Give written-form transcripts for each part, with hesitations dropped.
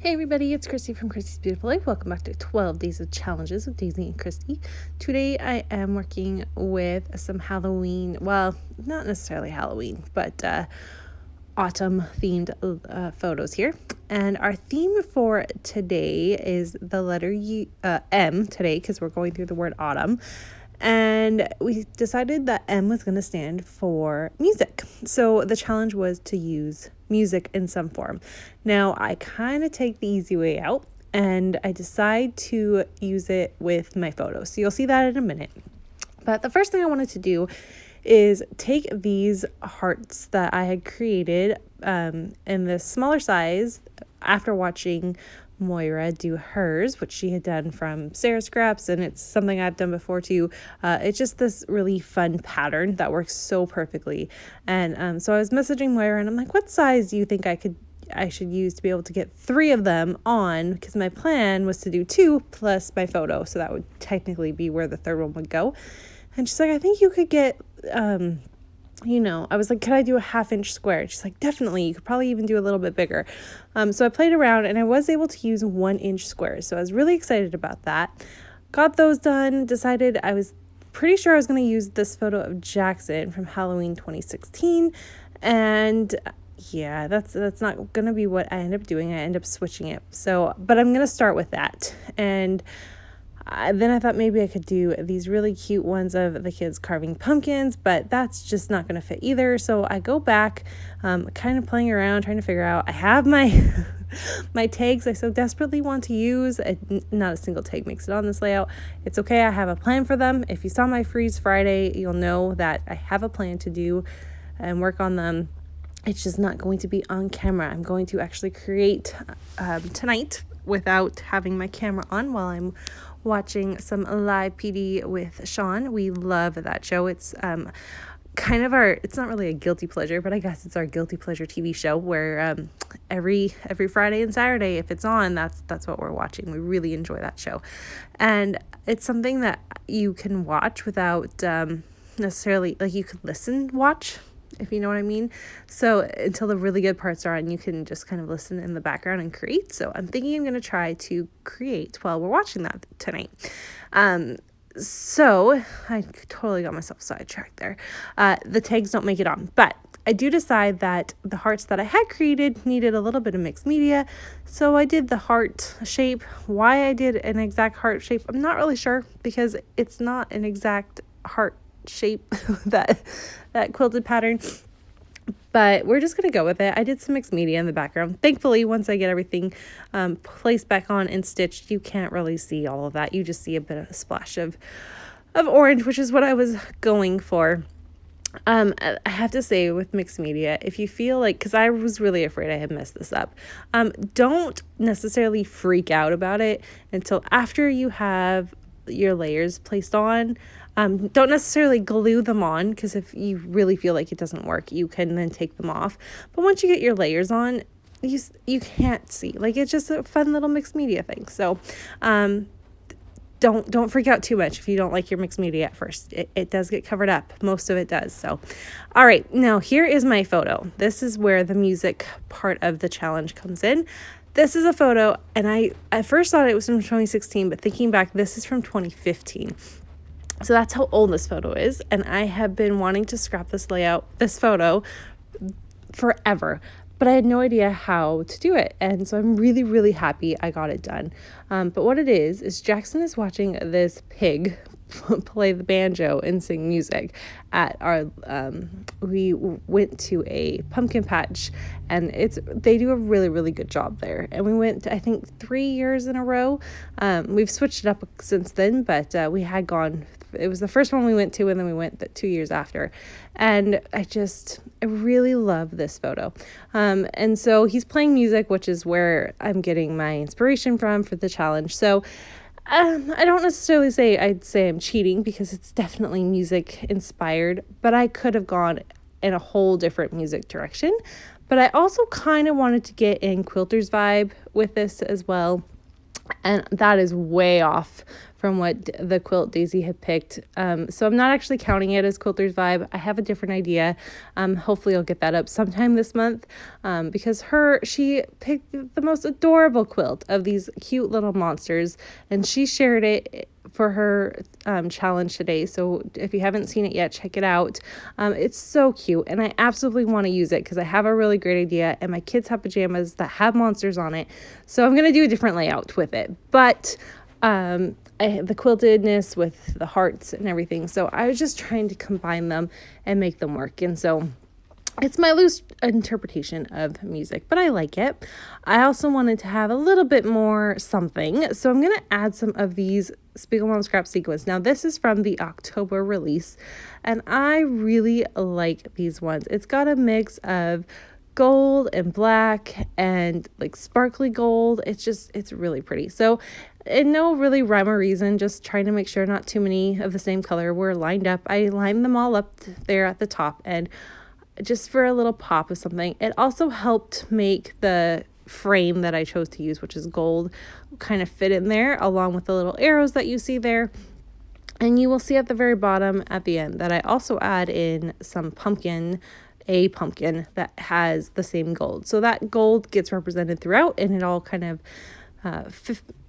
Hey everybody, it's Christy from Christy's Beautiful Life. Welcome back to 12 Days of Challenges with Daisy and Christy. Today I am working with some Halloween, well, not necessarily Halloween, but autumn themed photos here. And our theme for today is the letter M today because we're going through the word autumn. And we decided that M was going to stand for music. So the challenge was to use music in some form. Now, I kind of take the easy way out and I decide to use it with my photos. So you'll see that in a minute. But the first thing I wanted to do is take these hearts that I had created in the smaller size after watching Moira do hers, which she had done from Sarah Scraps, and it's something I've done before too. It's just this really fun pattern that works so perfectly. And so I was messaging Moira and I'm like, what size do you think I should use to be able to get 3 of them on? Because my plan was to do 2 plus my photo, so that would technically be where the third one would go. And she's like, I think you could get I was like, could I do a 1/2-inch square? She's like, definitely. You could probably even do a little bit bigger. So I played around and I was able to use 1-inch squares. So I was really excited about that. Got those done. Decided I was pretty sure I was going to use this photo of Jackson from Halloween 2016. And yeah, that's not going to be what I end up doing. I end up switching it. But I'm going to start with that. And then I thought maybe I could do these really cute ones of the kids carving pumpkins, but that's just not going to fit either. So I go back, kind of playing around, trying to figure out. I have my my tags I so desperately want to use. Not a single tag makes it on this layout. It's okay. I have a plan for them. If you saw my Freeze Friday, you'll know that I have a plan to do and work on them. It's just not going to be on camera. I'm going to actually create tonight without having my camera on while I'm watching some live PD with Sean. We love that show. It's kind of it's not really a guilty pleasure, but I guess it's our guilty pleasure TV show where every Friday and Saturday, if it's on, that's what we're watching. We really enjoy that show. And it's something that you can watch without necessarily, like, you could watch, if you know what I mean. So until the really good parts are on, you can just kind of listen in the background and create. So I'm thinking I'm going to try to create while we're watching that tonight. So I totally got myself sidetracked there. The tags don't make it on, but I do decide that the hearts that I had created needed a little bit of mixed media. So I did the heart shape. Why I did an exact heart shape, I'm not really sure, because it's not an exact heart shape, that quilted pattern, but we're just gonna go with it. I did some mixed media in the background. Thankfully, once I get everything placed back on and stitched, you can't really see all of that. You just see a bit of a splash of orange, which is what I was going for. I have to say, with mixed media, if you feel like, because I was really afraid I had messed this up, don't necessarily freak out about it until after you have your layers placed on. Don't necessarily glue them on, because if you really feel like it doesn't work, you can then take them off. But once you get your layers on, you can't see. Like, it's just a fun little mixed media thing. So don't freak out too much if you don't like your mixed media at first. It does get covered up. Most of it does. So, all right, now here is my photo. This is where the music part of the challenge comes in. This is a photo, and I first thought it was from 2016, but thinking back, this is from 2015. So that's how old this photo is, and I have been wanting to scrap this photo forever, but I had no idea how to do it, and so I'm really, really happy I got it done. But what it is Jackson is watching this pig play the banjo and sing music at our we went to a pumpkin patch, and they do a really, really good job there, and we went I think 3 years in a row. We've switched it up since then, but we had gone, it was the first one we went to, and then we went 2 years after, and I really love this photo. And so he's playing music, which is where I'm getting my inspiration from for the challenge. So I don't necessarily I'd say I'm cheating, because it's definitely music inspired, but I could have gone in a whole different music direction. But I also kind of wanted to get in Quilter's vibe with this as well. and that is way off from what the quilt Daisy had picked. So I'm not actually counting it as Quilter's Vibe. I have a different idea. Hopefully I'll get that up sometime this month, because she picked the most adorable quilt of these cute little monsters, and she shared it for her challenge today. So if you haven't seen it yet, check it out. It's so cute, and I absolutely want to use it because I have a really great idea, and my kids have pajamas that have monsters on it. So I'm going to do a different layout with it. But the quiltedness with the hearts and everything. So I was just trying to combine them and make them work. And so it's my loose interpretation of music, but I like it. I also wanted to have a little bit more something. So I'm going to add some of these Spiegelmom Scrap Sequins. Now, this is from the October release, and I really like these ones. It's got a mix of gold and black and like sparkly gold. It's really pretty. So in no really rhyme or reason, just trying to make sure not too many of the same color were lined up. I lined them all up there at the top, and just for a little pop of something. It also helped make the frame that I chose to use, which is gold, kind of fit in there along with the little arrows that you see there. And you will see at the very bottom at the end that I also add in some pumpkin that has the same gold. So that gold gets represented throughout, and it all kind of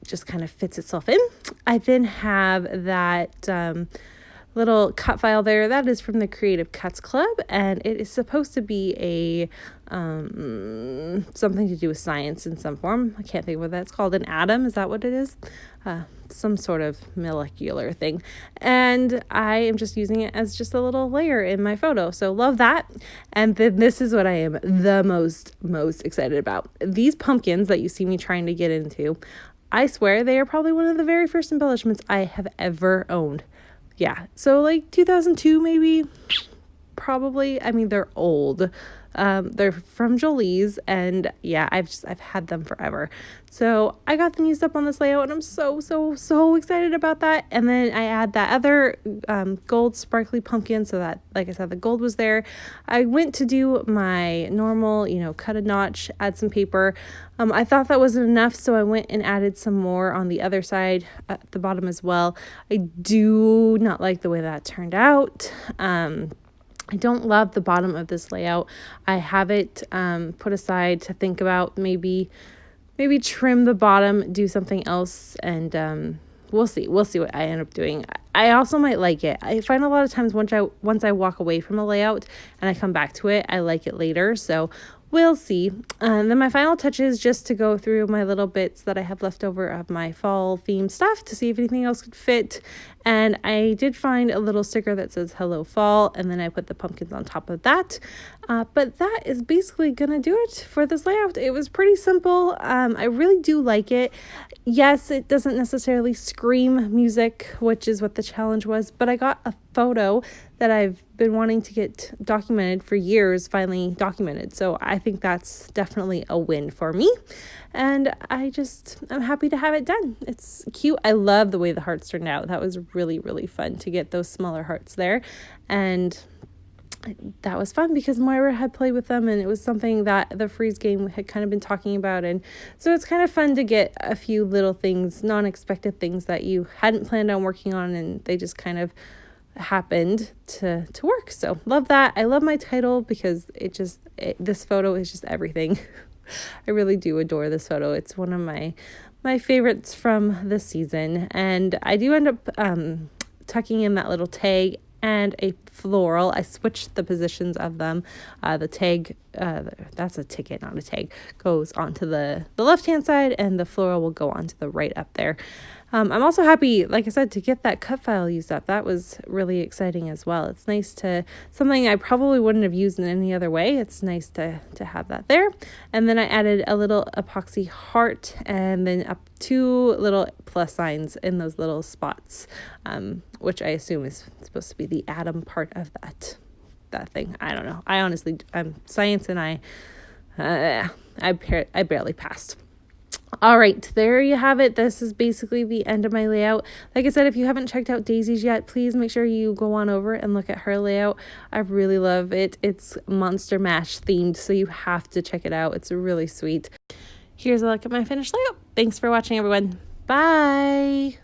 just kind of fits itself in. I then have that little cut file there. That is from the Creative Cuts Club, and it is supposed to be a something to do with science in some form. I can't think of what that's called. An atom, is that what it is? Some sort of molecular thing. And I am just using it as just a little layer in my photo. So love that. And then this is what I am the most excited about. These pumpkins that you see me trying to get into, I swear they are probably one of the very first embellishments I have ever owned. Yeah, so like 2002 maybe, probably. I mean, they're old. They're from Jolie's, and yeah, I've had them forever. So I got them used up on this layout, and I'm so excited about that. And then I add that other gold sparkly pumpkin, so that, like I said, the gold was there. I went to do my normal, cut a notch, add some paper. I thought that wasn't enough, so I went and added some more on the other side at the bottom as well. I do not like the way that turned out. I don't love the bottom of this layout. I have it put aside to think about maybe trim the bottom, do something else, and we'll see what I end up doing. I also might like it. I find a lot of times once I walk away from a layout and I come back to it, I like it later. So we'll see. And then my final touch is just to go through my little bits that I have left over of my fall themed stuff to see if anything else could fit. And I did find a little sticker that says Hello Fall, and then I put the pumpkins on top of that. But that is basically gonna do it for this layout. It was pretty simple. I really do like it. Yes, it doesn't necessarily scream music, which is what the challenge was, but I got a photo that I've been wanting to get documented for years, finally documented. So I think that's definitely a win for me. And I'm happy to have it done. It's cute. I love the way the hearts turned out. That was really fun to get those smaller hearts there. And that was fun because Moira had played with them, and it was something that the Freeze game had kind of been talking about. And so it's kind of fun to get a few little things, non-expected things that you hadn't planned on working on, and they just kind of happened to work. So love that. I love my title because this photo is just everything. I really do adore this photo. It's one of my favorites from this season, and I do end up tucking in that little tag and a floral. I switched the positions of them. The tag, that's a ticket, not a tag, goes onto the left-hand side, and the floral will go onto the right up there. I'm also happy, like I said, to get that cut file used up. That was really exciting as well. It's nice something I probably wouldn't have used in any other way. It's nice to have that there. And then I added a little epoxy heart, and then up 2 little plus signs in those little spots, which I assume is supposed to be the atom part of that thing. I don't know. I honestly, science and I barely passed. All right, there you have it. This is basically the end of my layout. Like I said, if you haven't checked out Daisy's yet, please make sure you go on over and look at her layout. I really love it. It's Monster Mash themed, so you have to check it out. It's really sweet. Here's a look at my finished layout. Thanks for watching, everyone. Bye.